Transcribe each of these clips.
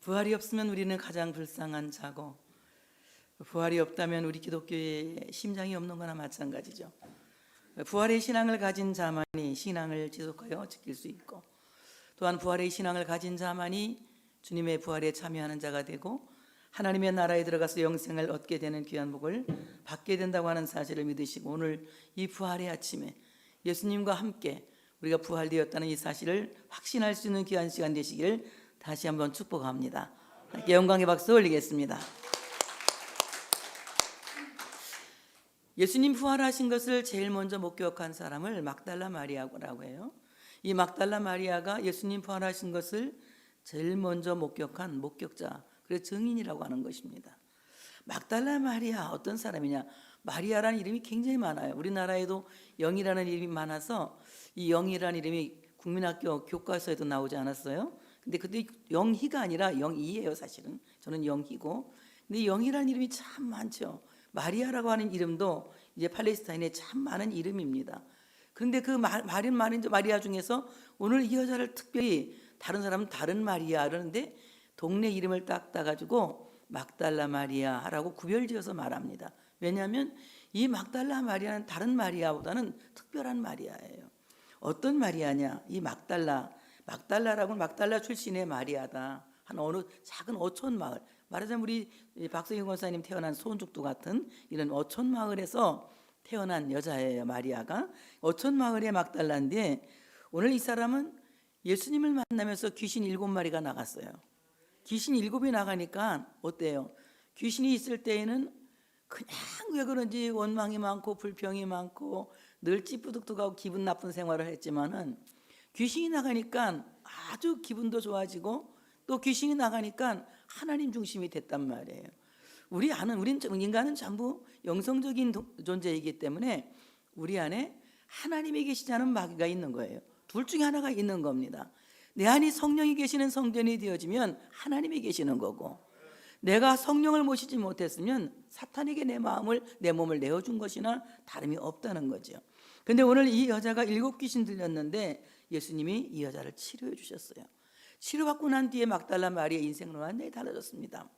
부활이 없으면 우리는 가장 불쌍한 자고, 부활이 없다면 우리 기독교의 심장이 없는 거나 마찬가지죠. 부활의 신앙을 가진 자만이 신앙을 지속하여 지킬 수 있고, 또한 부활의 신앙을 가진 자만이 주님의 부활에 참여하는 자가 되고 하나님의 나라에 들어가서 영생을 얻게 되는 귀한 복을 받게 된다고 하는 사실을 믿으시고, 오늘 이 부활의 아침에 예수님과 함께 우리가 부활되었다는 이 사실을 확신할 수 있는 귀한 시간 되시기를 다시 한번 축복합니다. 함께 영광의 박수 올리겠습니다. 예수님 부활하신 것을 제일 먼저 목격한 사람을 막달라 마리아라고 해요. 이 막달라 마리아가 예수님 부활하신 것을 제일 먼저 목격한 목격자, 그래서 증인이라고 하는 것입니다. 막달라 마리아 어떤 사람이냐? 마리아라는 이름이 굉장히 많아요. 우리나라에도 영이라는 이름이 많아서 이 영이라는 이름이 국민학교 교과서에도 나오지 않았어요. 근데 그때 영희가 아니라 영이에요. 사실은 저는 영희고, 근데 영이라는 이름이 참 많죠. 마리아라고 하는 이름도 이제 팔레스타인에 참 많은 이름입니다. 그런데 그 많은 마리아 중에서 오늘 이 여자를 특별히 다른 사람은 다른 마리아 그러는데 동네 이름을 딱 따가지고 막달라 마리아라고 구별지어서 말합니다. 왜냐하면 이 막달라 마리아는 다른 마리아보다는 특별한 마리아예요. 어떤 마리아냐? 이 막달라라고는 막달라 출신의 마리아다. 한 어느 작은 어촌 마을, 말하자면 우리 박성희 권사님 태어난 소원죽도 같은 이런 어촌 마을에서 태어난 여자예요. 마리아가 어촌 마을의 막달라인데, 오늘 이 사람은 예수님을 만나면서 귀신 7마리가 나갔어요. 귀신 7이 나가니까 어때요? 귀신이 있을 때에는 그냥 왜 그런지 원망이 많고 불평이 많고 늘 찌뿌득득하고 기분 나쁜 생활을 했지만은, 귀신이 나가니까 아주 기분도 좋아지고 또 귀신이 나가니까 하나님 중심이 됐단 말이에요. 우린 인간은 전부 영성적인 존재이기 때문에 우리 안에 하나님이 계시지 않은 마귀가 있는 거예요. 둘 중에 하나가 있는 겁니다. 내 안이 성령이 계시는 성전이 되어지면 하나님이 계시는 거고, 내가 성령을 모시지 못했으면 사탄에게 내 몸을 내어준 것이나 다름이 없다는 거죠. 그런데 오늘 이 여자가 7 귀신 들렸는데 예수님이 이 여자를 치료해 주셨어요. 치료받고 난 뒤에 막달라 마리아의 인생은 완전히 달라졌습니다.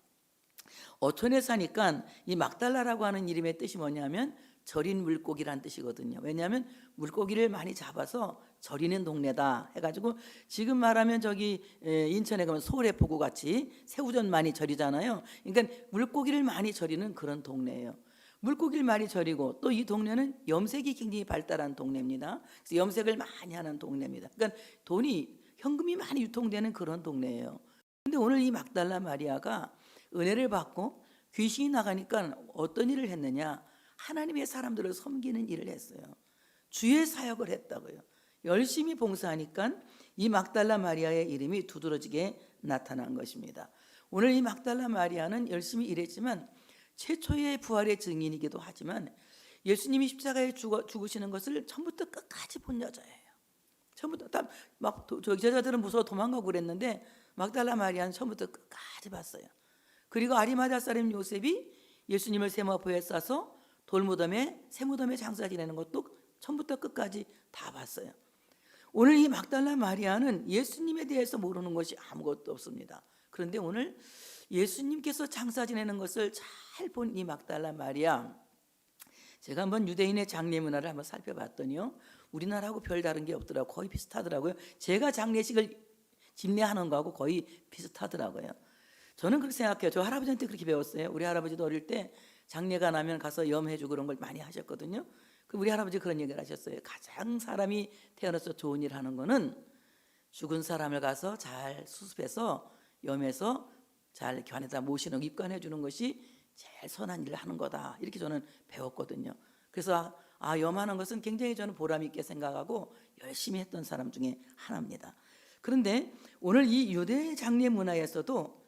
어촌에 사니까 이 막달라라고 하는 이름의 뜻이 뭐냐면 절인 물고기란 뜻이거든요. 왜냐하면 물고기를 많이 잡아서 절이는 동네다 해가지고, 지금 말하면 저기 인천에 가면 소래포구 같이 새우젓 많이 절이잖아요. 그러니까 물고기를 많이 절이는 그런 동네예요. 물고기를 많이 절이고 또 이 동네는 염색이 굉장히 발달한 동네입니다. 그래서 염색을 많이 하는 동네입니다. 그러니까 현금이 많이 유통되는 그런 동네예요. 그런데 오늘 이 막달라 마리아가 은혜를 받고 귀신이 나가니까 어떤 일을 했느냐? 하나님의 사람들을 섬기는 일을 했어요. 주의 사역을 했다고요. 열심히 봉사하니까 이 막달라 마리아의 이름이 두드러지게 나타난 것입니다. 오늘 이 막달라 마리아는 열심히 일했지만 최초의 부활의 증인이기도 하지만 예수님이 십자가에 죽으시는 것을 처음부터 끝까지 본 여자예요. 처음부터 제자들은 무서워 도망가고 그랬는데 막달라 마리아는 처음부터 끝까지 봤어요. 그리고 아리마다 사람 요셉이 예수님을 세마포에 싸서 새무덤에 장사 지내는 것도 처음부터 끝까지 다 봤어요. 오늘 이 막달라 마리아는 예수님에 대해서 모르는 것이 아무것도 없습니다. 그런데 오늘 예수님께서 장사 지내는 것을 잘 본 이 막달라 마리아, 제가 한번 유대인의 장례 문화를 한번 살펴봤더니요, 우리나라하고 별 다른 게 없더라고요. 거의 비슷하더라고요. 제가 장례식을 집례하는 거하고 거의 비슷하더라고요. 저는 그렇게 생각해요. 저 할아버지한테 그렇게 배웠어요. 우리 할아버지도 어릴 때 장례가 나면 가서 염해주고 그런 걸 많이 하셨거든요. 우리 할아버지 그런 얘기를 하셨어요. 가장 사람이 태어나서 좋은 일 하는 거는 죽은 사람을 가서 잘 수습해서 염해서 잘 관에다 모시는, 입관해 주는 것이 제일 선한 일을 하는 거다, 이렇게 저는 배웠거든요. 그래서 염하는 것은 굉장히 저는 보람 있게 생각하고 열심히 했던 사람 중에 하나입니다. 그런데 오늘 이 유대 장례 문화에서도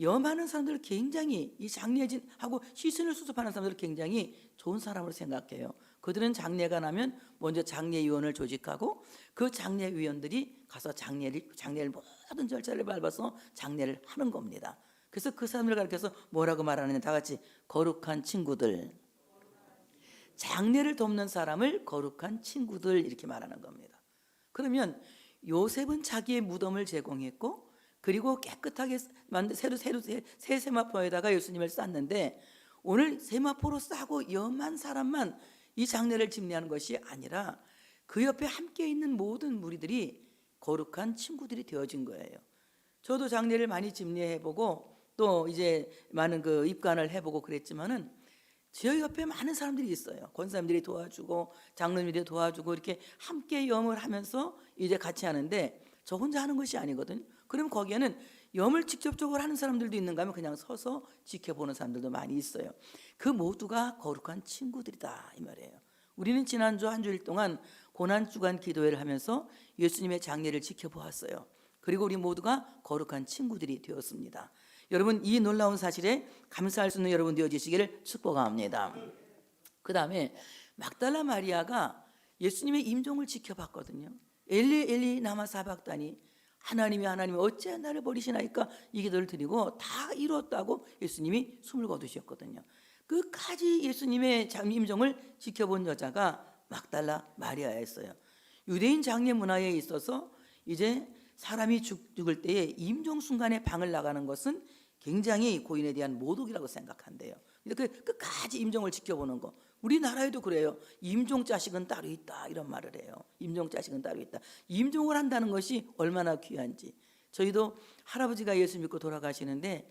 염하는 사람들을 굉장히, 이 장례진하고 시신을 수습하는 사람들을 굉장히 좋은 사람으로 생각해요. 그들은 장례가 나면 먼저 장례위원을 조직하고 그 장례위원들이 가서 장례를 모든 절차를 밟아서 장례를 하는 겁니다. 그래서 그 사람을 가르쳐서 뭐라고 말하느냐? 다 같이 거룩한 친구들. 장례를 돕는 사람을 거룩한 친구들, 이렇게 말하는 겁니다. 그러면 요셉은 자기의 무덤을 제공했고 그리고 깨끗하게 만든 새 세마포에다가 예수님을 쌌는데, 오늘 세마포로 싸고 염한 사람만 이 장례를 집례하는 것이 아니라 그 옆에 함께 있는 모든 무리들이 거룩한 친구들이 되어진 거예요. 저도 장례를 많이 집례해보고 또 이제 많은 그 입관을 해보고 그랬지만은 제 옆에 많은 사람들이 있어요. 권사님들이 도와주고 장로님들이 도와주고 이렇게 함께 염을 하면서 이제 같이 하는데, 저 혼자 하는 것이 아니거든요. 그럼 거기에는 염을 직접적으로 하는 사람들도 있는가 하면 그냥 서서 지켜보는 사람들도 많이 있어요. 그 모두가 거룩한 친구들이다 이 말이에요. 우리는 지난주 한 주일 동안 고난주간 기도회를 하면서 예수님의 장례를 지켜보았어요. 그리고 우리 모두가 거룩한 친구들이 되었습니다. 여러분, 이 놀라운 사실에 감사할 수 있는 여러분 되어지시기를 축복합니다. 그 다음에 막달라 마리아가 예수님의 임종을 지켜봤거든요. 엘리 엘리 나마 사박다니, 하나님이 어찌 나를 버리시나이까, 이 기도를 드리고 다 이뤘다고 예수님이 숨을 거두셨거든요. 끝까지 예수님의 임종을 지켜본 여자가 막달라 마리아였어요. 유대인 장례 문화에 있어서 이제 사람이 죽을 때에 임종 순간에 방을 나가는 것은 굉장히 고인에 대한 모독이라고 생각한대요. 근데 그 끝까지 임종을 지켜보는 거, 우리나라에도 그래요. 임종 자식은 따로 있다 이런 말을 해요. 임종 자식은 따로 있다. 임종을 한다는 것이 얼마나 귀한지. 저희도 할아버지가 예수 믿고 돌아가시는데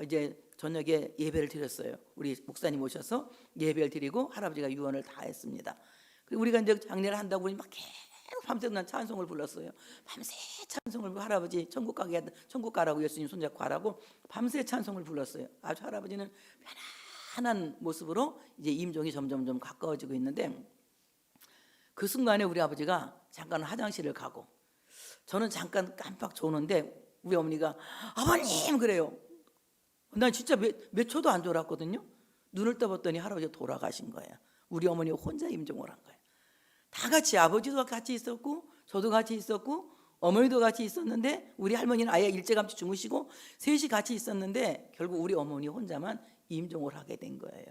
이제 저녁에 예배를 드렸어요. 우리 목사님 오셔서 예배를 드리고 할아버지가 유언을 다 했습니다. 그리고 우리가 이제 장례를 한다고 보니 막 계속 밤새도 난 찬송을 불렀어요. 밤새 찬송을 불러, 할아버지 천국 가라고, 예수님 손잡고 가라고 밤새 찬송을 불렀어요. 아주 할아버지는 편안한 모습으로 이제 임종이 점점 가까워지고 있는데, 그 순간에 우리 아버지가 잠깐 화장실을 가고 저는 잠깐 깜빡 조는데 우리 어머니가 아버님 그래요. 난 진짜 몇 초도 안 졸았거든요. 눈을 떠봤더니 할아버지가 돌아가신 거예요. 우리 어머니가 혼자 임종을 한 거예요. 다 같이, 아버지도 같이 있었고 저도 같이 있었고 어머니도 같이 있었는데, 우리 할머니는 아예 일찌감치 주무시고 셋이 같이 있었는데 결국 우리 어머니 혼자만 임종을 하게 된 거예요.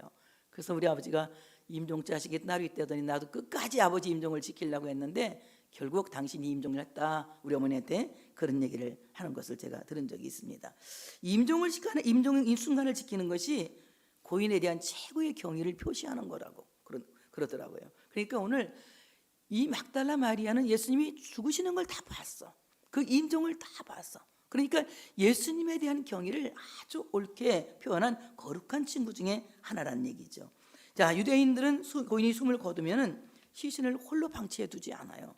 그래서 우리 아버지가 임종 자식이 따로 있다더니 나도 끝까지 아버지 임종을 지키려고 했는데 결국 당신이 임종을 했다, 우리 어머니한테 그런 얘기를 하는 것을 제가 들은 적이 있습니다. 임종을 시키는, 임종 순간을 지키는 것이 고인에 대한 최고의 경의를 표시하는 거라고 그러더라고요. 그러니까 오늘 이 막달라 마리아는 예수님이 죽으시는 걸 다 봤어. 그 임종을 다 봤어. 그러니까 예수님에 대한 경의를 아주 옳게 표현한 거룩한 친구 중에 하나라는 얘기죠. 자, 유대인들은 고인이 숨을 거두면은 시신을 홀로 방치해 두지 않아요.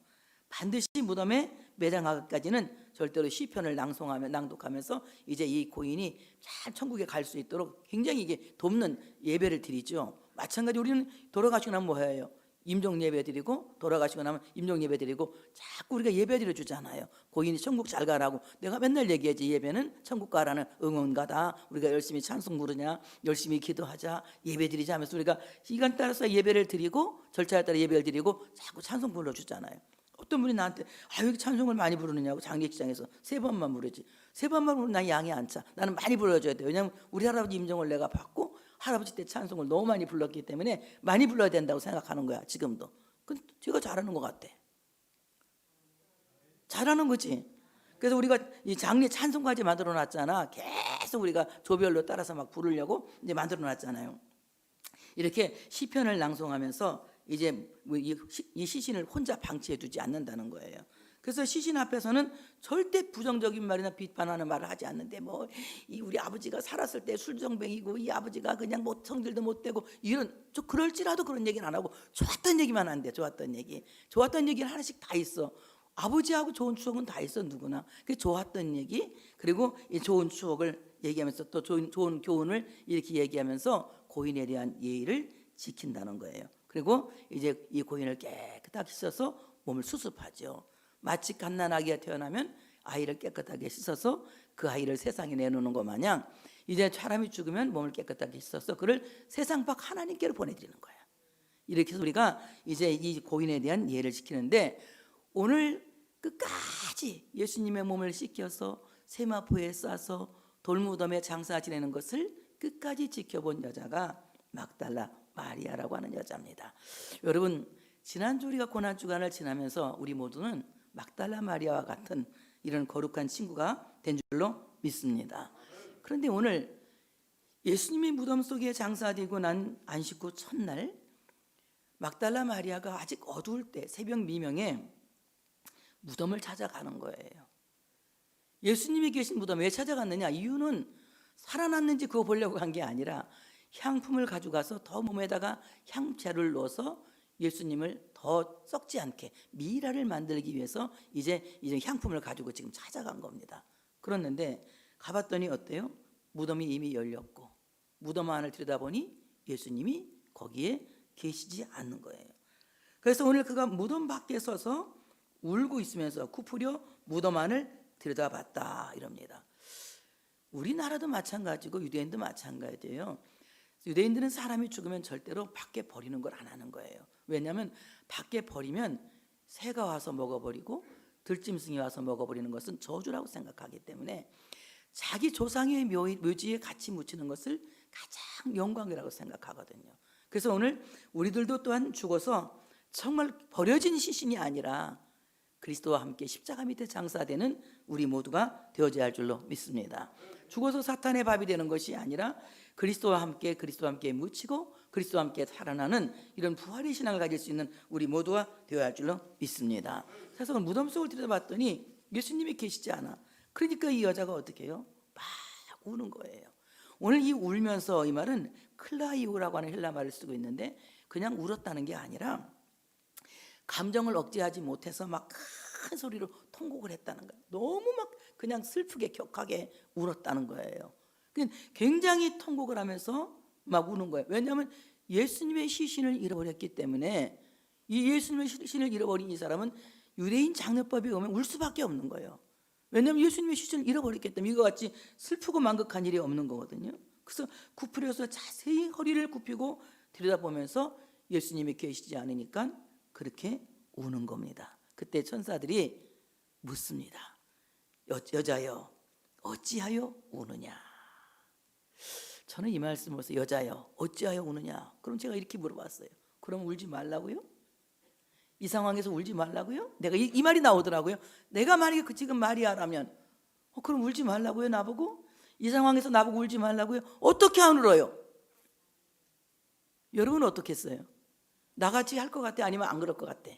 반드시 무덤에 매장하기까지는 절대로 시편을 낭독하면서 이제 이 고인이 잘 천국에 갈 수 있도록 굉장히 이게 돕는 예배를 드리죠. 마찬가지 우리는 돌아가시고 나면 뭐 해요? 임종 예배 드리고, 돌아가시고 나면 임종 예배 드리고, 자꾸 우리가 예배 드려 주잖아요. 고인이 천국 잘 가라고. 내가 맨날 얘기하지, 예배는 천국 가라는 응원가다. 우리가 열심히 찬송 부르냐, 열심히 기도하자, 예배 드리자 하면서 우리가 시간 따라서 예배를 드리고 절차에 따라 예배를 드리고 자꾸 찬송 불러주잖아요. 어떤 분이 나한테 왜 찬송을 많이 부르느냐고, 장례식장에서 3번만 부르지. 3번만 부르면 난 양이 안 차. 나는 많이 불러줘야 돼요. 왜냐하면 우리 할아버지 임종을 내가 받고 할아버지 때 찬송을 너무 많이 불렀기 때문에 많이 불러야 된다고 생각하는 거야 지금도. 근데 제가 잘하는 것 같아. 잘하는 거지. 그래서 우리가 이 장례 찬송까지 만들어 놨잖아. 계속 우리가 조별로 따라서 막 부르려고 이제 만들어 놨잖아요. 이렇게 시편을 낭송하면서 이제 이 시신을 혼자 방치해 두지 않는다는 거예요. 그래서 시신 앞에서는 절대 부정적인 말이나 비판하는 말을 하지 않는데, 뭐 이 우리 아버지가 살았을 때 술정뱅이고 이 아버지가 그냥 뭐 성질도 못 되고 이런, 저 그럴지라도 그런 얘기는 안 하고 좋았던 얘기만 한대. 좋았던 얘기는 하나씩 다 있어. 아버지하고 좋은 추억은 다 있어, 누구나. 그 좋았던 얘기, 그리고 이 좋은 추억을 얘기하면서 또 좋은 교훈을 이렇게 얘기하면서 고인에 대한 예의를 지킨다는 거예요. 그리고 이제 이 고인을 깨끗하게 씻어서 몸을 수습하죠. 마치 갓난아기가 태어나면 아이를 깨끗하게 씻어서 그 아이를 세상에 내놓는 것 마냥 이제 사람이 죽으면 몸을 깨끗하게 씻어서 그를 세상 밖 하나님께로 보내드리는 거야. 이렇게 해서 우리가 이제 이 고인에 대한 예를 지키는데, 오늘 끝까지 예수님의 몸을 씻겨서 세마포에 싸서 돌무덤에 장사 지내는 것을 끝까지 지켜본 여자가 막달라 마리아라고 하는 여자입니다. 여러분, 지난주 우리가 고난주간을 지나면서 우리 모두는 막달라 마리아와 같은 이런 거룩한 친구가 된 줄로 믿습니다. 그런데 오늘 예수님이 무덤 속에 장사되고 난 안식 후 첫날 막달라 마리아가 아직 어두울 때 새벽 미명에 무덤을 찾아가는 거예요. 예수님이 계신 무덤 왜 찾아갔느냐? 이유는 살아났는지 그거 보려고 간 게 아니라 향품을 가져가서 더 몸에다가 향채를 넣어서 예수님을 더 썩지 않게 미라를 만들기 위해서 이제 향품을 가지고 지금 찾아간 겁니다. 그랬는데 가봤더니 어때요? 무덤이 이미 열렸고 무덤 안을 들여다보니 예수님이 거기에 계시지 않는 거예요. 그래서 오늘 그가 무덤 밖에 서서 울고 있으면서 쿠프려 무덤 안을 들여다봤다 이럽니다. 우리나라도 마찬가지고 유대인도 마찬가지예요. 유대인들은 사람이 죽으면 절대로 밖에 버리는 걸 안 하는 거예요. 왜냐하면 밖에 버리면 새가 와서 먹어버리고 들짐승이 와서 먹어버리는 것은 저주라고 생각하기 때문에 자기 조상의 묘지에 같이 묻히는 것을 가장 영광이라고 생각하거든요. 그래서 오늘 우리들도 또한 죽어서 정말 버려진 시신이 아니라 그리스도와 함께 십자가 밑에 장사되는 우리 모두가 되어져야 할 줄로 믿습니다. 죽어서 사탄의 밥이 되는 것이 아니라 그리스도와 함께 묻히고 그리스도와 함께 살아나는 이런 부활의 신앙을 가질 수 있는 우리 모두가 되어야 할 줄로 믿습니다. 그래서 무덤 속을 들여다봤더니 예수님이 계시지 않아. 그러니까 이 여자가 어떻게 해요? 막 우는 거예요. 오늘 이 울면서 이 말은 클라이오라고 하는 헬라 말을 쓰고 있는데 그냥 울었다는 게 아니라 감정을 억제하지 못해서 막 큰 소리로 통곡을 했다는 거예요. 너무 막 그냥 슬프게 격하게 울었다는 거예요. 굉장히 통곡을 하면서 막 우는 거예요. 왜냐하면 예수님의 시신을 잃어버렸기 때문에 이 예수님의 시신을 잃어버린 이 사람은 유대인 장례법에 오면 울 수밖에 없는 거예요. 왜냐하면 예수님의 시신을 잃어버렸기 때문에 이거 같이 슬프고 만극한 일이 없는 거거든요. 그래서 굽으려서 자세히 허리를 굽히고 들여다보면서 예수님이 계시지 않으니까 그렇게 우는 겁니다. 그때 천사들이 묻습니다. 여자여 어찌하여 우느냐? 저는 이 말씀을 보면서 여자여 어찌하여 우느냐? 그럼 제가 이렇게 물어봤어요. 그럼 울지 말라고요? 이 상황에서 울지 말라고요? 내가 이 말이 나오더라고요. 내가 만약에 지금 마리아라면 그럼 울지 말라고요? 나보고? 이 상황에서 나보고 울지 말라고요? 어떻게 안 울어요? 여러분은 어떻게 했어요? 나같이 할 것 같아? 아니면 안 그럴 것 같아?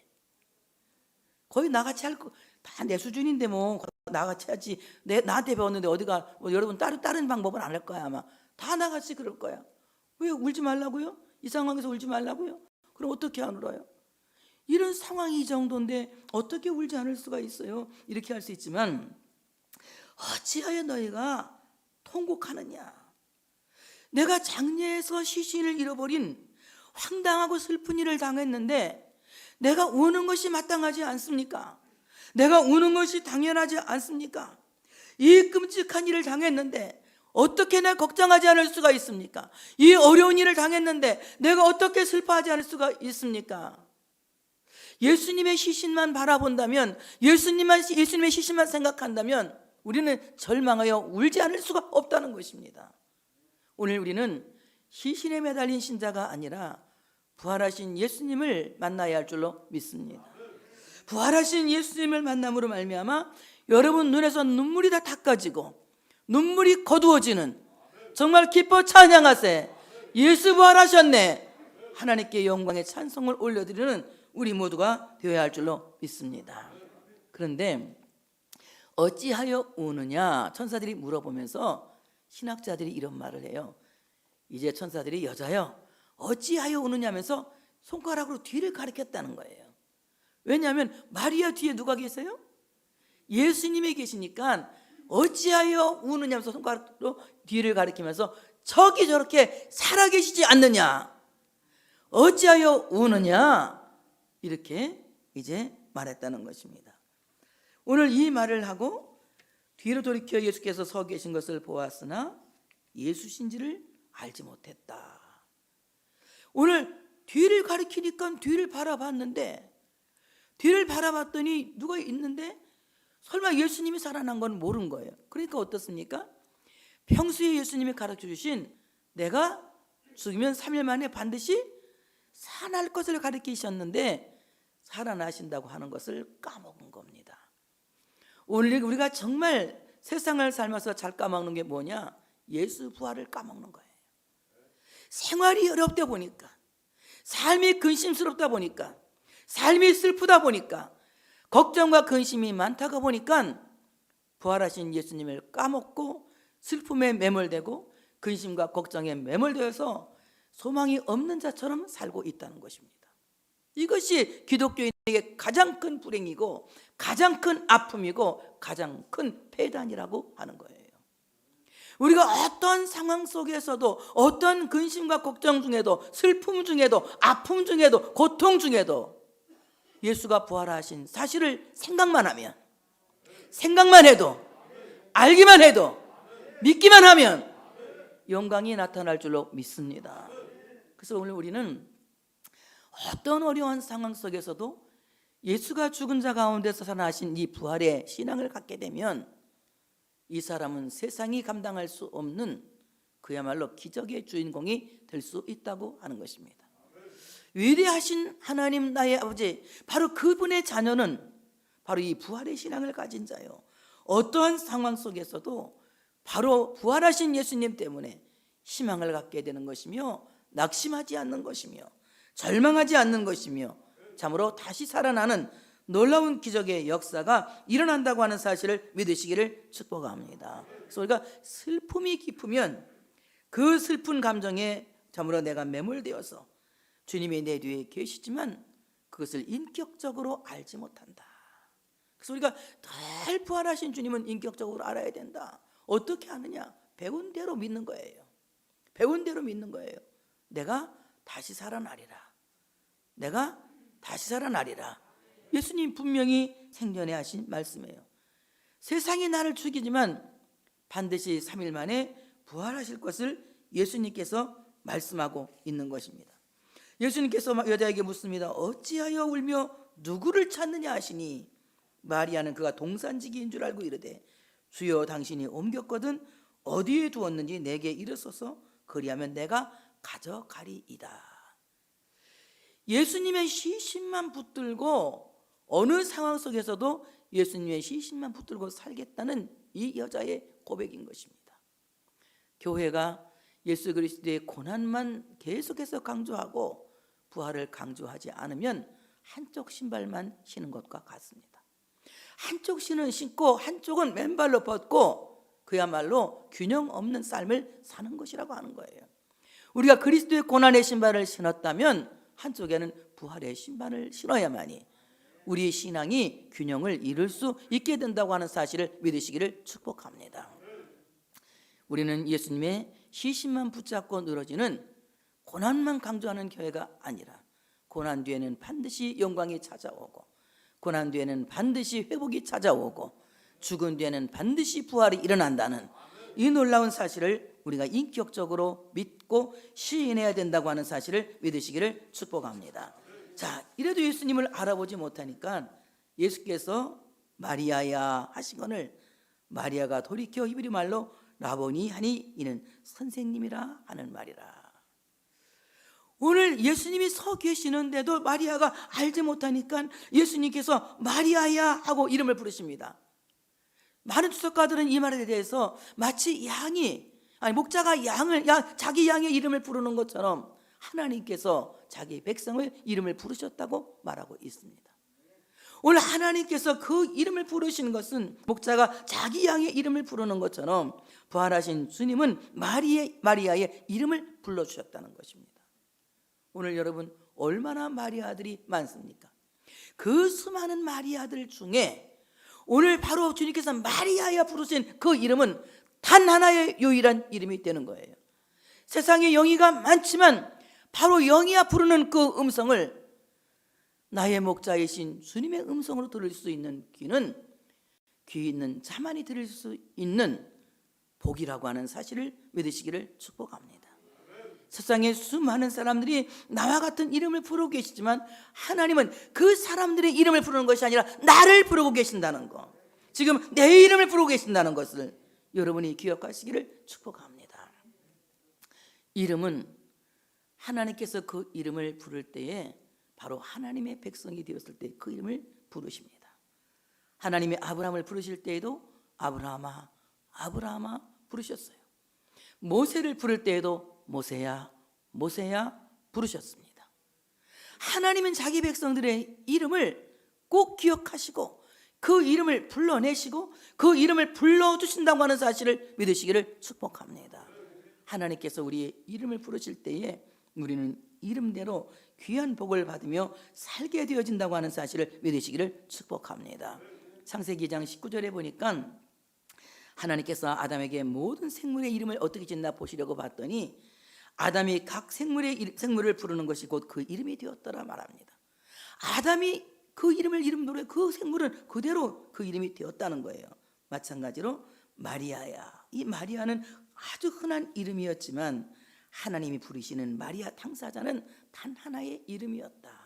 거의 나같이 할 거 다 내 수준인데 뭐 나같이 하지. 나한테 배웠는데 어디가 여러분 다른 방법은 안 할 거야 아마. 다 나같이 그럴 거야. 왜 울지 말라고요? 이 상황에서 울지 말라고요? 그럼 어떻게 안 울어요? 이런 상황이 이 정도인데 어떻게 울지 않을 수가 있어요? 이렇게 할 수 있지만 어찌하여 너희가 통곡하느냐? 내가 장례에서 시신을 잃어버린 황당하고 슬픈 일을 당했는데 내가 우는 것이 마땅하지 않습니까? 내가 우는 것이 당연하지 않습니까? 이 끔찍한 일을 당했는데 어떻게 내가 걱정하지 않을 수가 있습니까? 이 어려운 일을 당했는데 내가 어떻게 슬퍼하지 않을 수가 있습니까? 예수님의 시신만 바라본다면, 예수님의 시신만 생각한다면 우리는 절망하여 울지 않을 수가 없다는 것입니다. 오늘 우리는 시신에 매달린 신자가 아니라 부활하신 예수님을 만나야 할 줄로 믿습니다. 부활하신 예수님을 만남으로 말미암아 여러분 눈에서 눈물이 다 닦아지고 눈물이 거두어지는, 정말 기뻐 찬양하세 예수 부활하셨네, 하나님께 영광의 찬송을 올려드리는 우리 모두가 되어야 할 줄로 믿습니다. 그런데 어찌하여 우느냐? 천사들이 물어보면서 신학자들이 이런 말을 해요. 이제 천사들이 여자여 어찌하여 우느냐면서 손가락으로 뒤를 가리켰다는 거예요. 왜냐하면 마리아 뒤에 누가 계세요? 예수님이 계시니까 어찌하여 우느냐면서 손가락으로 뒤를 가리키면서 저기 저렇게 살아계시지 않느냐, 어찌하여 우느냐, 이렇게 이제 말했다는 것입니다. 오늘 이 말을 하고 뒤로 돌이켜 예수께서 서 계신 것을 보았으나 예수신지를 알지 못했다. 오늘 뒤를 가리키니까 뒤를 바라봤는데, 뒤를 바라봤더니 누가 있는데 설마 예수님이 살아난 건 모르는 거예요. 그러니까 어떻습니까? 평소에 예수님이 가르쳐 주신 내가 죽으면 3일 만에 반드시 살아날 것을 가르치셨는데 살아나신다고 하는 것을 까먹은 겁니다. 오늘 우리가 정말 세상을 살면서 잘 까먹는 게 뭐냐? 예수 부활을 까먹는 거예요. 생활이 어렵다 보니까, 삶이 근심스럽다 보니까, 삶이 슬프다 보니까, 걱정과 근심이 많다가 보니까 부활하신 예수님을 까먹고 슬픔에 매몰되고 근심과 걱정에 매몰되어서 소망이 없는 자처럼 살고 있다는 것입니다. 이것이 기독교인에게 가장 큰 불행이고 가장 큰 아픔이고 가장 큰 폐단이라고 하는 거예요. 우리가 어떤 상황 속에서도, 어떤 근심과 걱정 중에도, 슬픔 중에도, 아픔 중에도, 고통 중에도 예수가 부활하신 사실을 생각만 하면, 생각만 해도, 알기만 해도, 믿기만 하면 영광이 나타날 줄로 믿습니다. 그래서 오늘 우리는 어떤 어려운 상황 속에서도 예수가 죽은 자 가운데서 살아나신 이 부활의 신앙을 갖게 되면 이 사람은 세상이 감당할 수 없는 그야말로 기적의 주인공이 될 수 있다고 하는 것입니다. 위대하신 하나님 나의 아버지, 바로 그분의 자녀는 바로 이 부활의 신앙을 가진 자요. 어떠한 상황 속에서도 바로 부활하신 예수님 때문에 희망을 갖게 되는 것이며 낙심하지 않는 것이며 절망하지 않는 것이며 참으로 다시 살아나는 놀라운 기적의 역사가 일어난다고 하는 사실을 믿으시기를 축복합니다. 그래서 우리가 슬픔이 깊으면 그 슬픈 감정에 참으로 내가 매몰되어서 주님이 내 뒤에 계시지만 그것을 인격적으로 알지 못한다. 그래서 우리가 늘 부활하신 주님은 인격적으로 알아야 된다. 어떻게 아느냐? 배운 대로 믿는 거예요. 배운 대로 믿는 거예요. 내가 다시 살아나리라. 내가 다시 살아나리라. 예수님 분명히 생전에 하신 말씀이에요. 세상이 나를 죽이지만 반드시 3일 만에 부활하실 것을 예수님께서 말씀하고 있는 것입니다. 예수님께서 여자에게 묻습니다. 어찌하여 울며 누구를 찾느냐 하시니 마리아는 그가 동산지기인 줄 알고 이르되 주여 당신이 옮겼거든 어디에 두었는지 내게 이르소서 그리하면 내가 가져가리이다. 예수님의 시신만 붙들고 어느 상황 속에서도 예수님의 시신만 붙들고 살겠다는 이 여자의 고백인 것입니다. 교회가 예수 그리스도의 고난만 계속해서 강조하고 부활을 강조하지 않으면 한쪽 신발만 신은 것과 같습니다. 한쪽 신은 신고 한쪽은 맨발로 벗고 그야말로 균형 없는 삶을 사는 것이라고 하는 거예요. 우리가 그리스도의 고난의 신발을 신었다면 한쪽에는 부활의 신발을 신어야만이 우리 신앙이 균형을 이룰 수 있게 된다고 하는 사실을 믿으시기를 축복합니다. 우리는 예수님의 시신만 붙잡고 늘어지는 고난만 강조하는 교회가 아니라 고난 뒤에는 반드시 영광이 찾아오고 고난 뒤에는 반드시 회복이 찾아오고 죽은 뒤에는 반드시 부활이 일어난다는 이 놀라운 사실을 우리가 인격적으로 믿고 시인해야 된다고 하는 사실을 믿으시기를 축복합니다. 자, 이래도 예수님을 알아보지 못하니까 예수께서 마리아야 하시거늘 마리아가 돌이켜 히브리 말로 라보니 하니 이는 선생님이라 하는 말이라. 오늘 예수님이 서 계시는데도 마리아가 알지 못하니까 예수님께서 마리아야 하고 이름을 부르십니다. 많은 주석가들은 이 말에 대해서 마치 목자가 자기 양의 이름을 부르는 것처럼 하나님께서 자기 백성의 이름을 부르셨다고 말하고 있습니다. 오늘 하나님께서 그 이름을 부르시는 것은 목자가 자기 양의 이름을 부르는 것처럼 부활하신 주님은 마리아의 이름을 불러주셨다는 것입니다. 오늘 여러분 얼마나 마리아들이 많습니까? 그 수많은 마리아들 중에 오늘 바로 주님께서 마리아야 부르신 그 이름은 단 하나의 유일한 이름이 되는 거예요. 세상에 영이가 많지만 바로 영이야 부르는 그 음성을 나의 목자이신 주님의 음성으로 들을 수 있는 귀는 귀 있는 자만이 들을 수 있는 복이라고 하는 사실을 믿으시기를 축복합니다. 세상에 수많은 사람들이 나와 같은 이름을 부르고 계시지만 하나님은 그 사람들의 이름을 부르는 것이 아니라 나를 부르고 계신다는 것, 지금 내 이름을 부르고 계신다는 것을 여러분이 기억하시기를 축복합니다. 이름은 하나님께서 그 이름을 부를 때에 바로 하나님의 백성이 되었을 때 그 이름을 부르십니다. 하나님이 아브라함을 부르실 때에도 아브라함아, 아브라함아 부르셨어요. 모세를 부를 때에도 모세야, 모세야 부르셨습니다. 하나님은 자기 백성들의 이름을 꼭 기억하시고 그 이름을 불러내시고 그 이름을 불러주신다고 하는 사실을 믿으시기를 축복합니다. 하나님께서 우리의 이름을 부르실 때에 우리는 이름대로 귀한 복을 받으며 살게 되어진다고 하는 사실을 믿으시기를 축복합니다. 창세기 2장 19절에 보니까 하나님께서 아담에게 모든 생물의 이름을 어떻게 짓나 보시려고 봤더니 아담이 각 생물을 부르는 것이 곧 그 이름이 되었더라 말합니다. 아담이 그 이름을 이름대로 그 생물은 그대로 그 이름이 되었다는 거예요. 마찬가지로 마리아야, 이 마리아는 아주 흔한 이름이었지만 하나님이 부르시는 마리아 당사자는 단 하나의 이름이었다.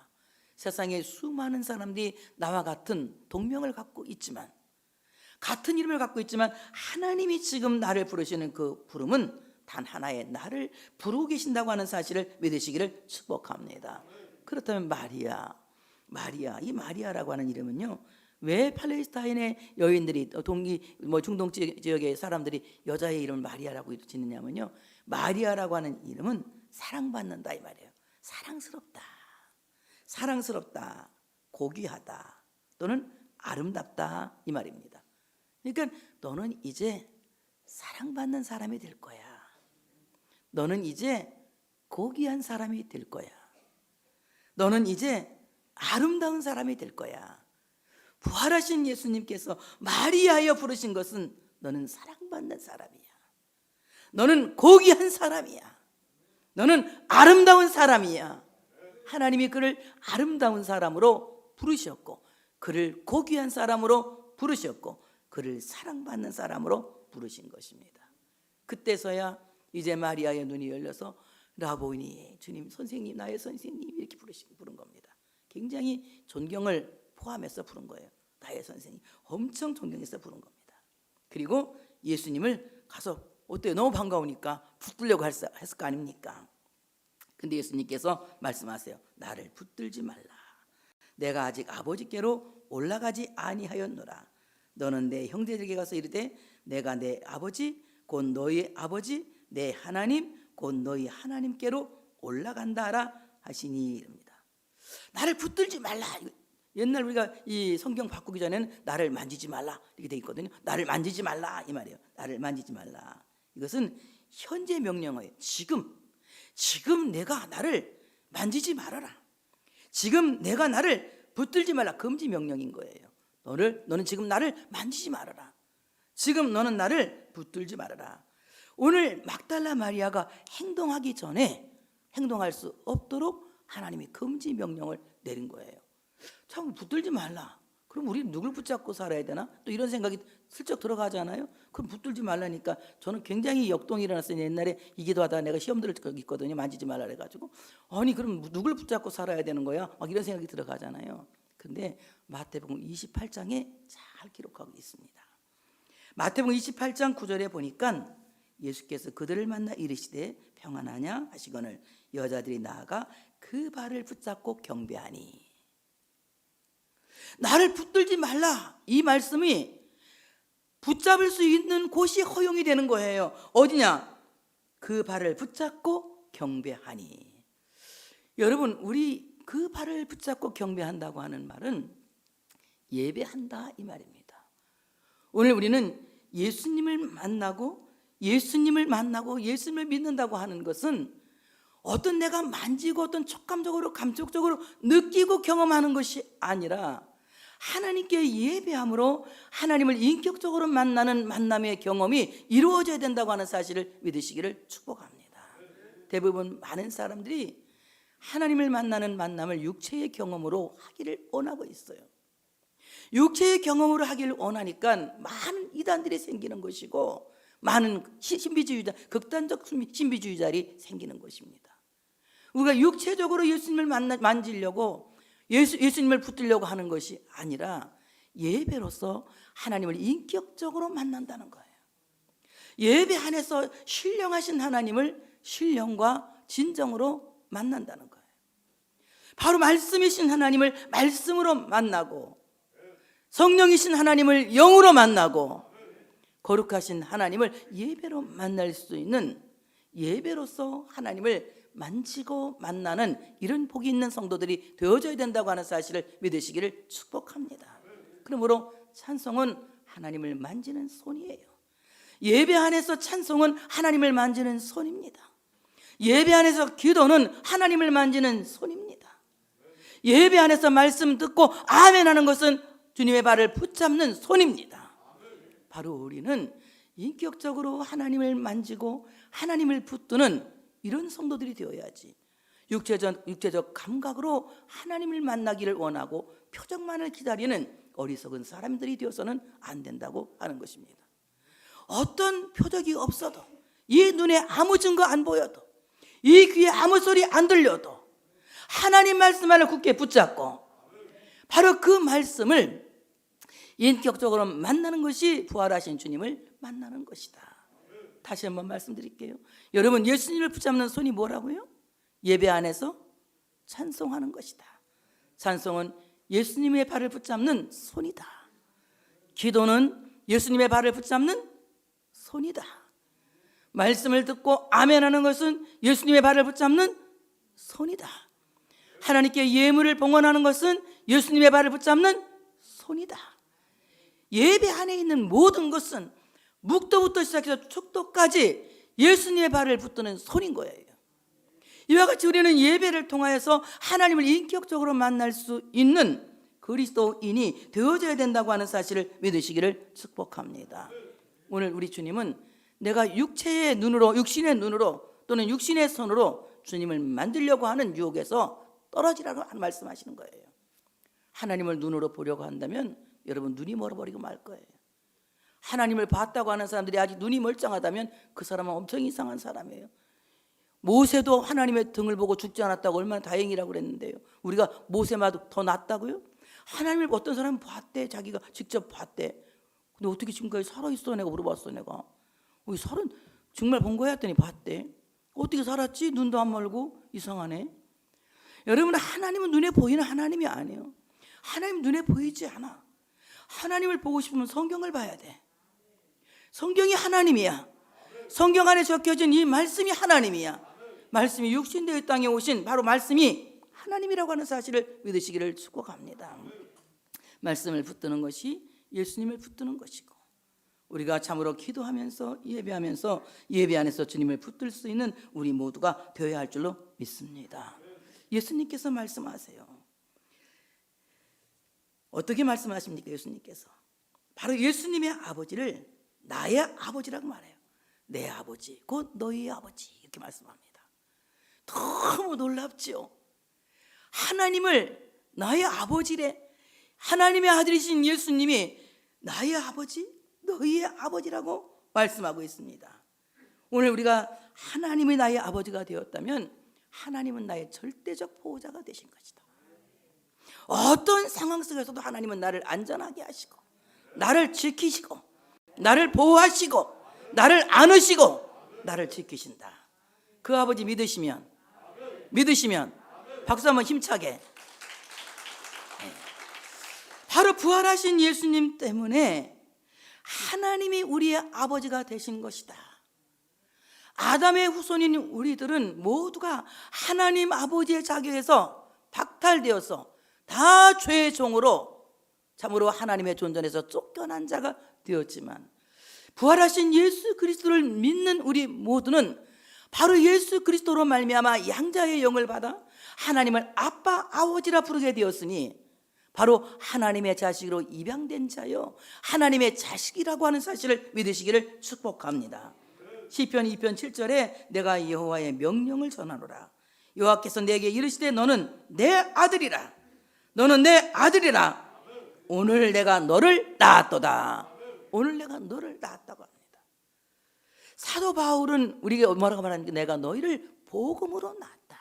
세상에 수많은 사람들이 나와 같은 동명을 갖고 있지만, 같은 이름을 갖고 있지만 하나님이 지금 나를 부르시는 그 부름은 단 하나의 나를 부르고 계신다고 하는 사실을 믿으시기를 축복합니다. 그렇다면 마리아, 이 마리아라고 하는 이름은요, 왜 팔레스타인의 여인들이 중동 지역의 사람들이 여자의 이름을 마리아라고 짓느냐면요, 마리아라고 하는 이름은 사랑받는다 이 말이에요. 사랑스럽다, 고귀하다 또는 아름답다 이 말입니다. 그러니까 너는 이제 사랑받는 사람이 될 거야. 너는 이제 고귀한 사람이 될 거야. 너는 이제 아름다운 사람이 될 거야. 부활하신 예수님께서 마리아여 부르신 것은 너는 사랑받는 사람이야. 너는 고귀한 사람이야. 너는 아름다운 사람이야. 하나님이 그를 아름다운 사람으로 부르셨고 그를 고귀한 사람으로 부르셨고 그를 사랑받는 사람으로 부르신 것입니다. 그때서야 이제 마리아의 눈이 열려서 라보니, 주님, 선생님, 나의 선생님 이렇게 부른 겁니다. 굉장히 존경을 포함해서 부른 거예요. 나의 선생님, 엄청 존경해서 부른 겁니다. 그리고 예수님을 가서 어때요? 너무 반가우니까 붙들려고 했을 거 아닙니까? 근데 예수님께서 말씀하세요. 나를 붙들지 말라. 내가 아직 아버지께로 올라가지 아니하였노라. 너는 내 형제들에게 가서 이르되 내가 내 아버지 곧 너희 아버지 내 하나님 곧 너희 하나님께로 올라간다라 하시니 이릅니다. 나를 붙들지 말라. 옛날 우리가 이 성경 바꾸기 전에는 나를 만지지 말라 이렇게 돼 있거든요. 나를 만지지 말라 이 말이에요. 나를 만지지 말라. 이것은 현재 명령어예요. 지금 내가 나를 만지지 말아라. 지금 내가 나를 붙들지 말라. 금지 명령인 거예요. 너는 지금 나를 만지지 말아라. 지금 너는 나를 붙들지 말아라. 오늘 막달라 마리아가 행동하기 전에 행동할 수 없도록 하나님이 금지 명령을 내린 거예요. 참 붙들지 말라. 그럼 우리 누굴 붙잡고 살아야 되나? 또 이런 생각이 슬쩍 들어가잖아요. 그럼 붙들지 말라니까 저는 굉장히 역동이 일어났어요. 옛날에 이 기도하다가 내가 시험 들을 적 있거든요. 만지지 말라 그래가지고 아니 그럼 누굴 붙잡고 살아야 되는 거야? 막 이런 생각이 들어가잖아요. 근데 마태복음 28장에 잘 기록하고 있습니다. 마태복음 28장 9절에 보니까 예수께서 그들을 만나 이르시되 평안하냐 하시거늘 여자들이 나아가 그 발을 붙잡고 경배하니. 나를 붙들지 말라 이 말씀이 붙잡을 수 있는 곳이 허용이 되는 거예요. 어디냐? 그 발을 붙잡고 경배하니. 여러분 우리 그 발을 붙잡고 경배한다고 하는 말은 예배한다 이 말입니다. 오늘 우리는 예수님을 만나고 예수님을 믿는다고 하는 것은 어떤 내가 만지고 어떤 촉감적으로 감촉적으로 느끼고 경험하는 것이 아니라 하나님께 예배함으로 하나님을 인격적으로 만나는 만남의 경험이 이루어져야 된다고 하는 사실을 믿으시기를 축복합니다. 대부분 많은 사람들이 하나님을 만나는 만남을 육체의 경험으로 하기를 원하고 있어요. 육체의 경험으로 하기를 원하니까 많은 이단들이 생기는 것이고 많은 신비주의자, 극단적 신비주의자들이 생기는 것입니다. 우리가 육체적으로 예수님을 만지려고 예수님을 붙들려고 하는 것이 아니라 예배로서 하나님을 인격적으로 만난다는 거예요. 예배 안에서 신령하신 하나님을 신령과 진정으로 만난다는 거예요. 바로 말씀이신 하나님을 말씀으로 만나고 성령이신 하나님을 영으로 만나고 거룩하신 하나님을 예배로 만날 수 있는, 예배로서 하나님을 만지고 만나는 이런 복이 있는 성도들이 되어져야 된다고 하는 사실을 믿으시기를 축복합니다. 그러므로 찬송은 하나님을 만지는 손이에요. 예배 안에서 찬송은 하나님을 만지는 손입니다. 예배 안에서 기도는 하나님을 만지는 손입니다. 예배 안에서 말씀 듣고 아멘 하는 것은 주님의 발을 붙잡는 손입니다. 바로 우리는 인격적으로 하나님을 만지고 하나님을 붙드는 이런 성도들이 되어야지, 육체적 감각으로 하나님을 만나기를 원하고 표적만을 기다리는 어리석은 사람들이 되어서는 안 된다고 하는 것입니다. 어떤 표적이 없어도, 이 눈에 아무 증거 안 보여도, 이 귀에 아무 소리 안 들려도 하나님 말씀만을 굳게 붙잡고 바로 그 말씀을 인격적으로 만나는 것이 부활하신 주님을 만나는 것이다. 다시 한번 말씀드릴게요. 여러분, 예수님을 붙잡는 손이 뭐라고요? 예배 안에서 찬송하는 것이다. 찬송은 예수님의 발을 붙잡는 손이다. 기도는 예수님의 발을 붙잡는 손이다. 말씀을 듣고 아멘하는 것은 예수님의 발을 붙잡는 손이다. 하나님께 예물을 봉헌하는 것은 예수님의 발을 붙잡는 손이다. 예배 안에 있는 모든 것은 묵도부터 시작해서 축도까지 예수님의 발을 붙드는 손인 거예요. 이와 같이 우리는 예배를 통하여서 하나님을 인격적으로 만날 수 있는 그리스도인이 되어져야 된다고 하는 사실을 믿으시기를 축복합니다. 오늘 우리 주님은 내가 육체의 눈으로, 육신의 눈으로 또는 육신의 손으로 주님을 만들려고 하는 유혹에서 떨어지라고 말씀하시는 거예요. 하나님을 눈으로 보려고 한다면 여러분 눈이 멀어버리고 말 거예요. 하나님을 봤다고 하는 사람들이 아직 눈이 멀쩡하다면 그 사람은 엄청 이상한 사람이에요. 모세도 하나님의 등을 보고 죽지 않았다고 얼마나 다행이라고 그랬는데요. 우리가 모세마다 더 낫다고요? 하나님을 어떤 사람은 봤대, 자기가 직접 봤대. 근데 어떻게 지금까지 살아있어? 내가 물어봤어. 내가 살은 정말 본 거야 했더니 봤대. 어떻게 살았지? 눈도 안 멀고 이상하네. 여러분, 하나님은 눈에 보이는 하나님이 아니에요. 하나님 눈에 보이지 않아. 하나님을 보고 싶으면 성경을 봐야 돼. 성경이 하나님이야. 성경 안에 적혀진 이 말씀이 하나님이야. 말씀이 육신되어 이 땅에 오신 바로 말씀이 하나님이라고 하는 사실을 믿으시기를 축복합니다. 말씀을 붙드는 것이 예수님을 붙드는 것이고, 우리가 참으로 기도하면서 예배하면서 예배 안에서 주님을 붙들 수 있는 우리 모두가 되어야 할 줄로 믿습니다. 예수님께서 말씀하세요. 어떻게 말씀하십니까? 예수님께서 바로 예수님의 아버지를 나의 아버지라고 말해요. 내 아버지 곧 너희의 아버지, 이렇게 말씀합니다. 너무 놀랍죠? 하나님을 나의 아버지래. 하나님의 아들이신 예수님이 나의 아버지, 너희의 아버지라고 말씀하고 있습니다. 오늘 우리가 하나님이 나의 아버지가 되었다면 하나님은 나의 절대적 보호자가 되신 것이다. 어떤 상황 속에서도 하나님은 나를 안전하게 하시고 나를 지키시고 나를 보호하시고 나를 안으시고 나를 지키신다. 그 아버지 믿으시면 박수 한번 힘차게. 바로 부활하신 예수님 때문에 하나님이 우리의 아버지가 되신 것이다. 아담의 후손인 우리들은 모두가 하나님 아버지의 자격에서 박탈되어서 다 죄의 종으로 참으로 하나님의 존전에서 쫓겨난 자가 되었지만, 부활하신 예수 그리스도를 믿는 우리 모두는 바로 예수 그리스도로 말미암아 양자의 영을 받아 하나님을 아빠 아버지라 부르게 되었으니 바로 하나님의 자식으로 입양된 자여 하나님의 자식이라고 하는 사실을 믿으시기를 축복합니다. 시편 2편 7절에 내가 여호와의 명령을 전하노라. 여호와께서 내게 이르시되 너는 내 아들이라. 너는 내 아들이라. 오늘 내가 너를 낳았도다. 오늘 내가 너를 낳았다고 합니다. 사도 바울은 우리에게 뭐라고 말하는지, 내가 너희를 복음으로 낳았다.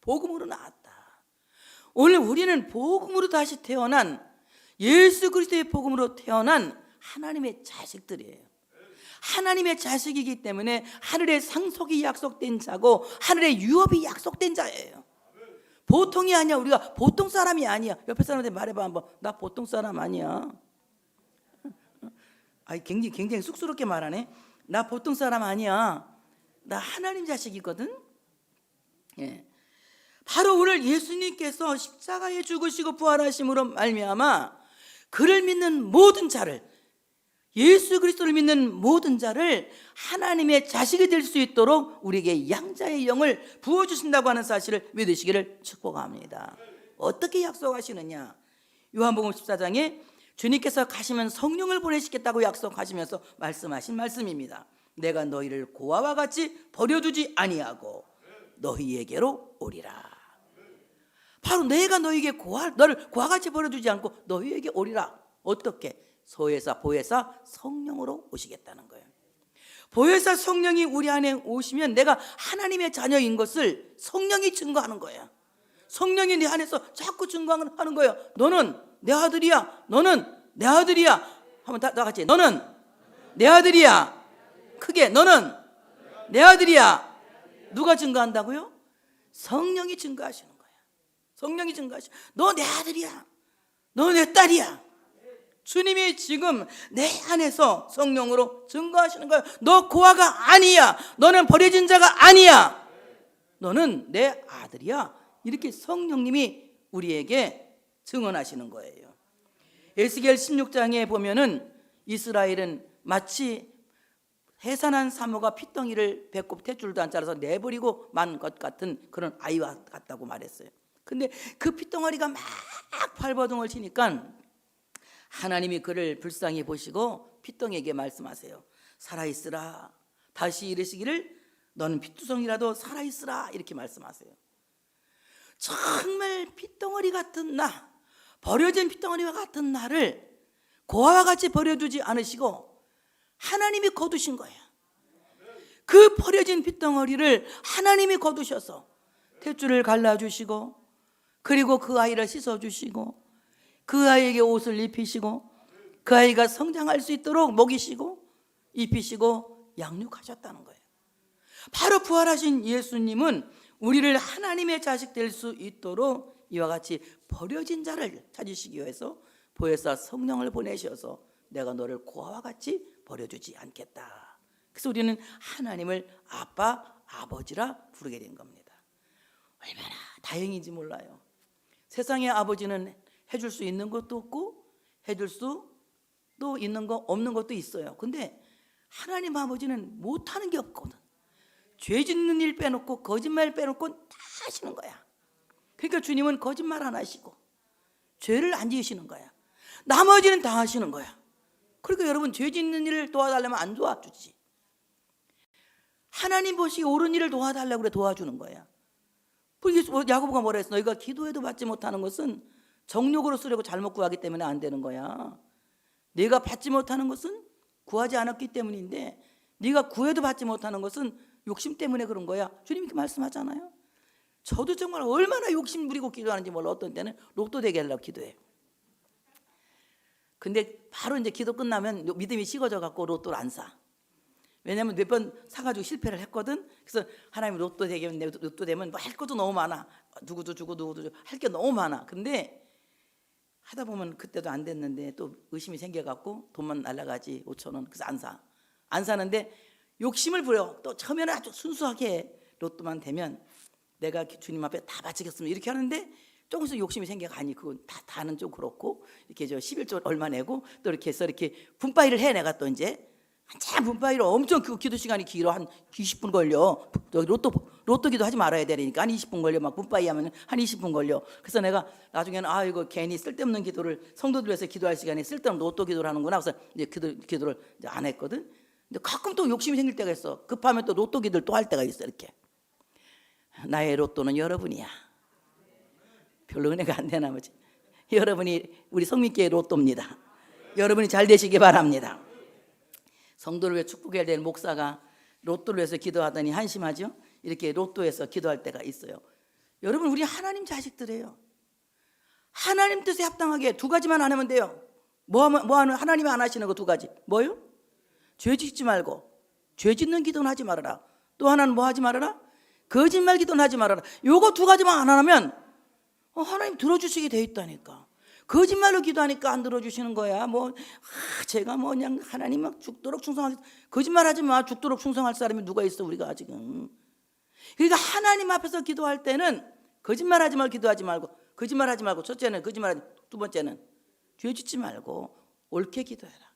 복음으로 낳았다. 오늘 우리는 복음으로 다시 태어난, 예수 그리스도의 복음으로 태어난 하나님의 자식들이에요. 하나님의 자식이기 때문에 하늘의 상속이 약속된 자고 하늘의 유업이 약속된 자예요. 보통이 아니야. 우리가 보통 사람이 아니야. 옆에 사람한테 말해봐 한번. 나 보통 사람 아니야. 굉장히 쑥스럽게 말하네. 나 보통 사람 아니야. 나 하나님 자식이거든. 예. 바로 오늘 예수님께서 십자가에 죽으시고 부활하심으로 말미암아 그를 믿는 모든 자를, 예수 그리스도를 믿는 모든 자를 하나님의 자식이 될 수 있도록 우리에게 양자의 영을 부어주신다고 하는 사실을 믿으시기를 축복합니다. 어떻게 약속하시느냐? 요한복음 14장에 주님께서 가시면 성령을 보내시겠다고 약속하시면서 말씀하신 말씀입니다. 내가 너희를 고아와 같이 버려두지 아니하고 너희에게로 오리라. 바로 내가 너희에게 너를 고아같이 버려두지 않고 너희에게 오리라. 어떻게? 소회사 보혜사 성령으로 오시겠다는 거예요. 보혜사 성령이 우리 안에 오시면 내가 하나님의 자녀인 것을 성령이 증거하는 거예요. 성령이 내 안에서 자꾸 증거하는 거예요. 너는 내 아들이야. 너는 내 아들이야. 한번 다 같이. 너는 내 아들이야. 크게. 너는 내 아들이야. 누가 증거한다고요? 성령이 증거하시는 거예요. 성령이 증거하시는 거예요. 너 내 아들이야. 너 내 딸이야. 주님이 지금 내 안에서 성령으로 증거하시는 거예요. 너 고아가 아니야. 너는 버려진 자가 아니야. 너는 내 아들이야. 이렇게 성령님이 우리에게 증언하시는 거예요. 에스겔 16장에 보면은 이스라엘은 마치 해산한 사모가 핏덩이를 배꼽 탯줄도 안 잘라서 내버리고 만 것 같은 그런 아이와 같다고 말했어요. 근데 그 핏덩어리가 막 발버둥을 치니까 하나님이 그를 불쌍히 보시고 핏덩이에게 말씀하세요. 살아있으라. 다시 이르시기를 너는 핏두성이라도 살아있으라. 이렇게 말씀하세요. 정말 핏덩어리 같은 나, 버려진 핏덩어리와 같은 나를 고아와 같이 버려두지 않으시고 하나님이 거두신 거예요. 그 버려진 핏덩어리를 하나님이 거두셔서 탯줄을 갈라주시고 그리고 그 아이를 씻어주시고 그 아이에게 옷을 입히시고 그 아이가 성장할 수 있도록 먹이시고 입히시고 양육하셨다는 거예요. 바로 부활하신 예수님은 우리를 하나님의 자식 될 수 있도록 이와 같이 버려진 자를 찾으시기 위해서 보혜사 성령을 보내셔서 내가 너를 고아와 같이 버려주지 않겠다. 그래서 우리는 하나님을 아빠, 아버지라 부르게 된 겁니다. 얼마나 다행인지 몰라요. 세상의 아버지는 해줄 수 있는 것도 없고 해줄 수도 있는 거 없는 것도 있어요. 근데 하나님 아버지는 못하는 게 없거든. 죄 짓는 일 빼놓고 거짓말 빼놓고 다 하시는 거야. 그러니까 주님은 거짓말 안 하시고 죄를 안 지으시는 거야. 나머지는 다 하시는 거야. 그러니까 여러분 죄 짓는 일을 도와달라면 안 도와주지. 하나님 보시기 옳은 일을 도와달라고 그래 도와주는 거야. 야고보가 뭐라 했어? 너희가 기도해도 받지 못하는 것은 정욕으로 쓰려고 잘못 구하기 때문에 안 되는 거야. 네가 받지 못하는 것은 구하지 않았기 때문인데 네가 구해도 받지 못하는 것은 욕심 때문에 그런 거야. 주님이 이렇게 말씀하잖아요. 저도 정말 얼마나 욕심 부리고 기도하는지 몰라. 어떤 때는 로또 되게 하려고 기도해. 근데 바로 이제 기도 끝나면 믿음이 식어져 갖고 로또를 안 사. 왜냐하면 몇 번 사가지고 실패를 했거든. 그래서 하나님 로또 되면 뭐 할 것도 너무 많아. 누구도 주고 할 게 너무 많아. 근데 하다 보면 그때도 안 됐는데 또 의심이 생겨갖고 돈만 날라가지 5,000원. 그래서 안 사는데 욕심을 부려. 또 처음에는 아주 순수하게 로또만 되면 내가 주님 앞에 다 바치겠습니다 이렇게 하는데 조금씩 욕심이 생겨가 아니 그건 다는 좀 그렇고 이렇게 11조 얼마 내고 또 이렇게 해서 이렇게 분파일을 해. 내가 또 이제 한참 분파일을 엄청 그 기도 시간이 길어. 한 20분 걸려. 로또 기도 하지 말아야 되니까 한 20분 걸려. 막 분파이 하면 한 20분 걸려. 그래서 내가 나중에는 이거 괜히 쓸데없는 기도를 성도들 위해서 기도할 시간에 쓸데없는 로또 기도를 하는구나. 그래서 이제 기도를 이제 안 했거든. 근데 가끔 또 욕심이 생길 때가 있어. 급하면 또 로또 기도를 또 할 때가 있어. 이렇게 나의 로또는 여러분이야. 별로 은혜가 안 되나 보지. 여러분이 우리 성민교회 로또입니다. 여러분이 잘 되시기 바랍니다. 성도를 위해 축복해야 될 목사가 로또를 위해서 기도하더니 한심하죠. 이렇게 로또에서 기도할 때가 있어요. 여러분 우리 하나님 자식들이에요. 하나님 뜻에 합당하게 두 가지만 안 하면 돼요. 뭐 하는 하나님이 안 하시는 거 두 가지. 뭐요? 죄 짓지 말고 죄 짓는 기도는 하지 말아라. 또 하나는 뭐 하지 말아라? 거짓말 기도는 하지 말아라. 요거 두 가지만 안 하면 하나님 들어주시게 돼 있다니까. 거짓말로 기도하니까 안 들어주시는 거야. 제가 그냥 하나님 막 죽도록 충성할, 거짓말하지 마. 죽도록 충성할 사람이 누가 있어 우리가 지금. 그러니까 하나님 앞에서 기도할 때는 거짓말하지 말고 기도하지 말고, 거짓말하지 말고, 첫째는 거짓말하지, 두 번째는 죄 짓지 말고 옳게 기도해라.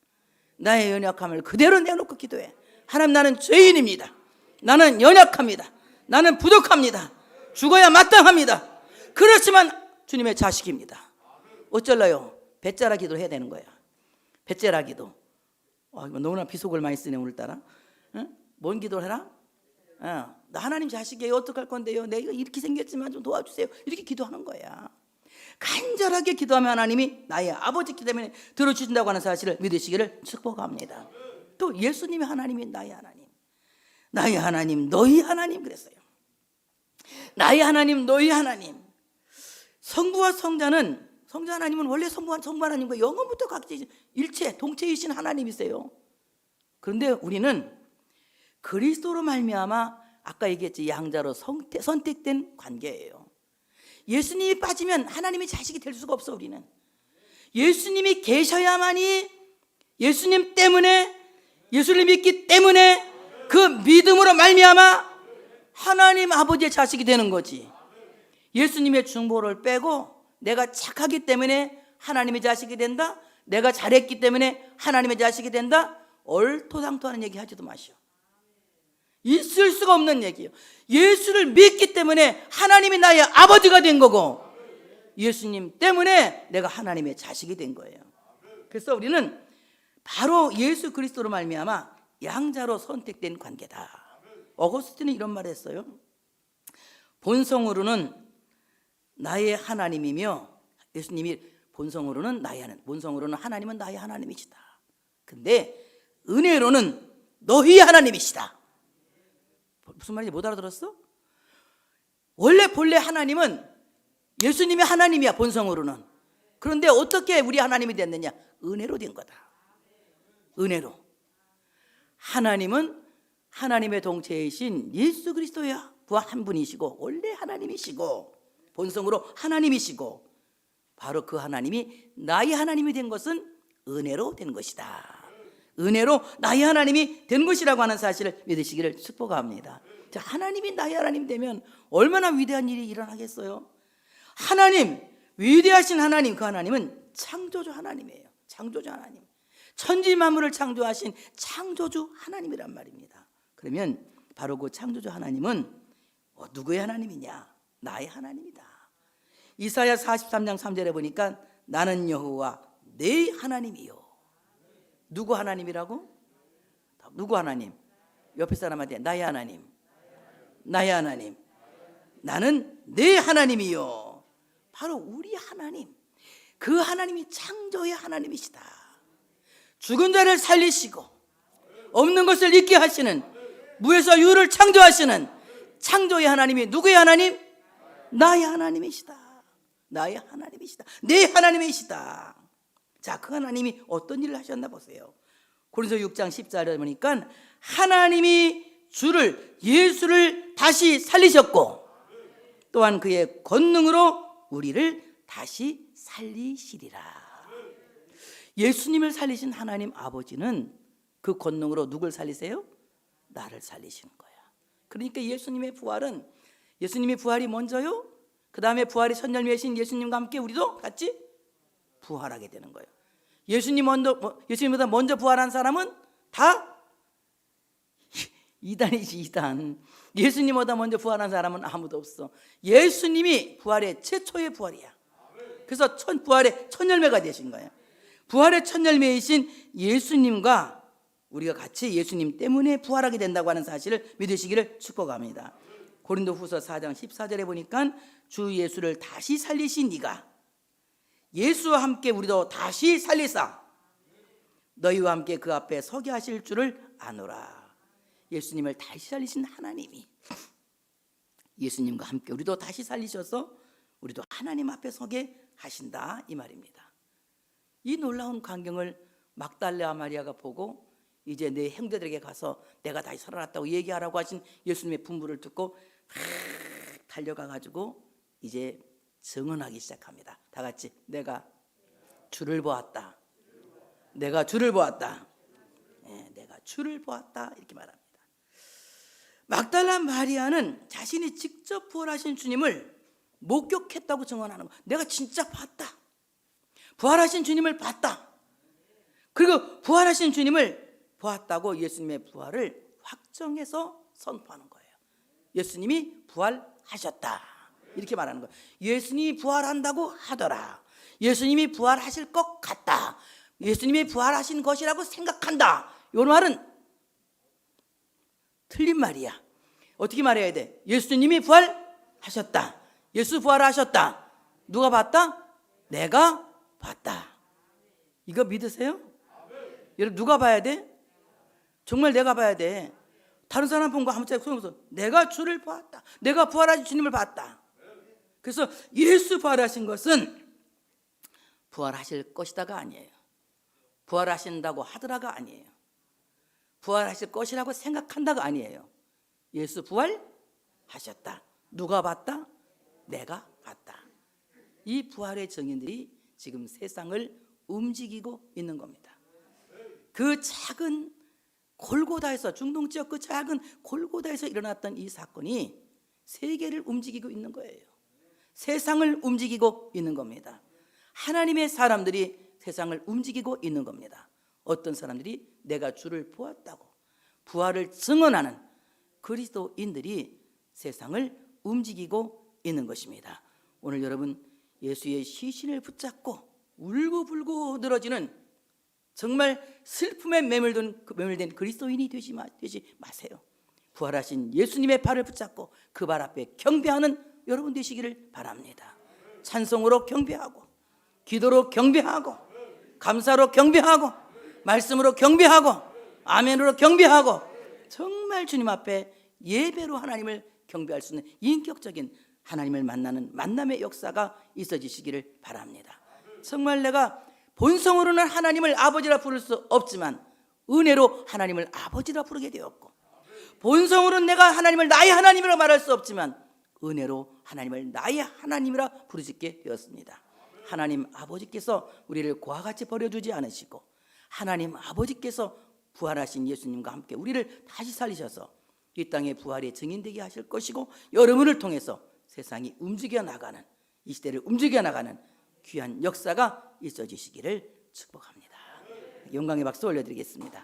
나의 연약함을 그대로 내놓고 기도해. 하나님, 나는 죄인입니다. 나는 연약합니다. 나는 부족합니다. 죽어야 마땅합니다. 그렇지만 주님의 자식입니다. 어쩔래요? 배짜라 기도를 해야 되는 거야. 배짜라 기도. 이거 너무나 비속을 많이 쓰네 오늘따라. 응? 뭔 기도를 해라? 나 하나님 자식이에요. 어떡할 건데요? 내가 이렇게 생겼지만 좀 도와주세요. 이렇게 기도하는 거야. 간절하게 기도하면 하나님이 나의 아버지이기 때문에 들어주신다고 하는 사실을 믿으시기를 축복합니다. 또 예수님이 하나님이 나의 하나님, 나의 하나님, 너희 하나님 그랬어요. 나의 하나님, 너희 하나님. 성부와 성자는, 성자 하나님은 원래 성부 하나님과 영원부터 각지 일체 동체이신 하나님이세요. 그런데 우리는 그리스도로 말미암아 아까 얘기했지, 양자로 선택된 관계예요. 예수님이 빠지면 하나님의 자식이 될 수가 없어. 우리는 예수님이 계셔야만이, 예수님 때문에, 예수를 믿기 때문에 그 믿음으로 말미암아 하나님 아버지의 자식이 되는 거지. 예수님의 중보를 빼고 내가 착하기 때문에 하나님의 자식이 된다, 내가 잘했기 때문에 하나님의 자식이 된다, 얼토당토하는 얘기 하지도 마시오. 있을 수가 없는 얘기예요. 예수를 믿기 때문에 하나님이 나의 아버지가 된 거고, 예수님 때문에 내가 하나님의 자식이 된 거예요. 그래서 우리는 바로 예수 그리스도로 말미암아 양자로 선택된 관계다. 어거스틴은 이런 말을 했어요. 본성으로는 나의 하나님이며, 예수님이 본성으로는 나의 하나님, 본성으로는 하나님은 나의 하나님이시다. 근데 은혜로는 너희 하나님이시다. 무슨 말인지 못 알아들었어? 본래 하나님은 예수님이 하나님이야, 본성으로는. 그런데 어떻게 우리 하나님이 됐느냐? 은혜로 된 거다. 은혜로. 하나님은 하나님의 동체이신 예수 그리스도야 한 분이시고, 원래 하나님이시고, 본성으로 하나님이시고, 바로 그 하나님이 나의 하나님이 된 것은 은혜로 된 것이다. 은혜로 나의 하나님이 된 것이라고 하는 사실을 믿으시기를 축복합니다. 자, 하나님이 나의 하나님 되면 얼마나 위대한 일이 일어나겠어요? 하나님, 위대하신 하나님, 그 하나님은 창조주 하나님이에요. 창조주 하나님, 천지 만물을 창조하신 창조주 하나님이란 말입니다. 그러면 바로 그 창조주 하나님은 누구의 하나님이냐? 나의 하나님이다. 이사야 43장 3절에 보니까 나는 여호와 내 하나님이요. 누구 하나님이라고? 누구 하나님? 옆에 사람한테 나의 하나님, 나의 하나님, 나는 내 하나님이요. 바로 우리 하나님, 그 하나님이 창조의 하나님이시다. 죽은 자를 살리시고 없는 것을 있게 하시는, 무에서 유를 창조하시는 창조의 하나님이 누구의 하나님? 나의 하나님이시다. 나의 하나님이시다. 내 하나님이시다. 자, 그 하나님이 어떤 일을 하셨나 보세요. 고린도 6장 14절에 보니까 하나님이 주를, 예수를 다시 살리셨고, 또한 그의 권능으로 우리를 다시 살리시리라. 예수님을 살리신 하나님 아버지는 그 권능으로 누굴 살리세요? 나를 살리시는 거야. 그러니까 예수님의 부활은, 예수님의 부활이 먼저요, 그 다음에 부활의 첫 열매이신 예수님과 함께 우리도 같이 부활하게 되는 거예요. 예수님보다 먼저 부활한 사람은 다 이단이지, 이단. 예수님보다 먼저 부활한 사람은 아무도 없어. 예수님이 부활의 최초의 부활이야. 그래서 부활의 첫 열매가 되신 거예요. 부활의 첫 열매이신 예수님과 우리가 같이 예수님 때문에 부활하게 된다고 하는 사실을 믿으시기를 축복합니다. 고린도후서 4장 14절에 보니까 주 예수를 다시 살리신 이가 예수와 함께 우리도 다시 살리사 너희와 함께 그 앞에 서게 하실 줄을 아노라. 예수님을 다시 살리신 하나님이 예수님과 함께 우리도 다시 살리셔서 우리도 하나님 앞에 서게 하신다, 이 말입니다. 이 놀라운 광경을 막달레아 마리아가 보고 이제 내 형제들에게 가서 내가 다시 살아났다고 얘기하라고 하신 예수님의 분부를 듣고 달려가 가지고 이제 증언하기 시작합니다. 다 같이 내가 주를 보았다. 내가 주를 보았다. 내가 주를 보았다. 이렇게 말합니다. 막달라 마리아는 자신이 직접 부활하신 주님을 목격했다고 증언하는 거예요. 내가 진짜 봤다. 부활하신 주님을 봤다. 그리고 부활하신 주님을 보았다고 예수님의 부활을 확정해서 선포하는 거예요. 예수님이 부활하셨다. 이렇게 말하는 거예요. 예수님이 부활한다고 하더라. 예수님이 부활하실 것 같다. 예수님이 부활하신 것이라고 생각한다. 이 말은 틀린 말이야. 어떻게 말해야 돼? 예수님이 부활하셨다. 예수 부활하셨다. 누가 봤다? 내가 봤다. 이거 믿으세요? 여러분 누가 봐야 돼? 정말 내가 봐야 돼. 다른 사람 본 거 아무 짝에 소용없어. 내가 주를 보았다. 내가 부활하신 주님을 봤다. 그래서 예수 부활하신 것은 부활하실 것이다가 아니에요. 부활하신다고 하더라가 아니에요. 부활하실 것이라고 생각한다가 아니에요. 예수 부활하셨다. 누가 봤다? 내가 봤다. 이 부활의 증인들이 지금 세상을 움직이고 있는 겁니다. 그 작은 골고다에서, 중동 지역 그 작은 골고다에서 일어났던 이 사건이 세계를 움직이고 있는 거예요. 세상을 움직이고 있는 겁니다. 하나님의 사람들이 세상을 움직이고 있는 겁니다. 어떤 사람들이 내가 주를 보았다고 부활을 증언하는 그리스도인들이 세상을 움직이고 있는 것입니다. 오늘 여러분 예수의 시신을 붙잡고 울고불고 늘어지는 정말 슬픔에 매몰된 그리스도인이 되지 마세요. 부활하신 예수님의 발을 붙잡고 그 발 앞에 경배하는 여러분 되시기를 바랍니다. 찬송으로 경배하고, 기도로 경배하고, 감사로 경배하고, 말씀으로 경배하고, 아멘으로 경배하고, 정말 주님 앞에 예배로 하나님을 경배할 수 있는 인격적인 하나님을 만나는 만남의 역사가 있어지시기를 바랍니다. 정말 내가 본성으로는 하나님을 아버지라 부를 수 없지만 은혜로 하나님을 아버지라 부르게 되었고, 본성으로는 내가 하나님을 나의 하나님이라 말할 수 없지만 은혜로 하나님을 나의 하나님이라 부르짖게 되었습니다. 하나님 아버지께서 우리를 고와 같이 버려두지 않으시고, 하나님 아버지께서 부활하신 예수님과 함께 우리를 다시 살리셔서 이 땅의 부활의 증인되게 하실 것이고, 여러분을 통해서 세상이 움직여 나가는, 이 시대를 움직여 나가는 귀한 역사가 있어지시기를 축복합니다. 영광의 박수 올려드리겠습니다.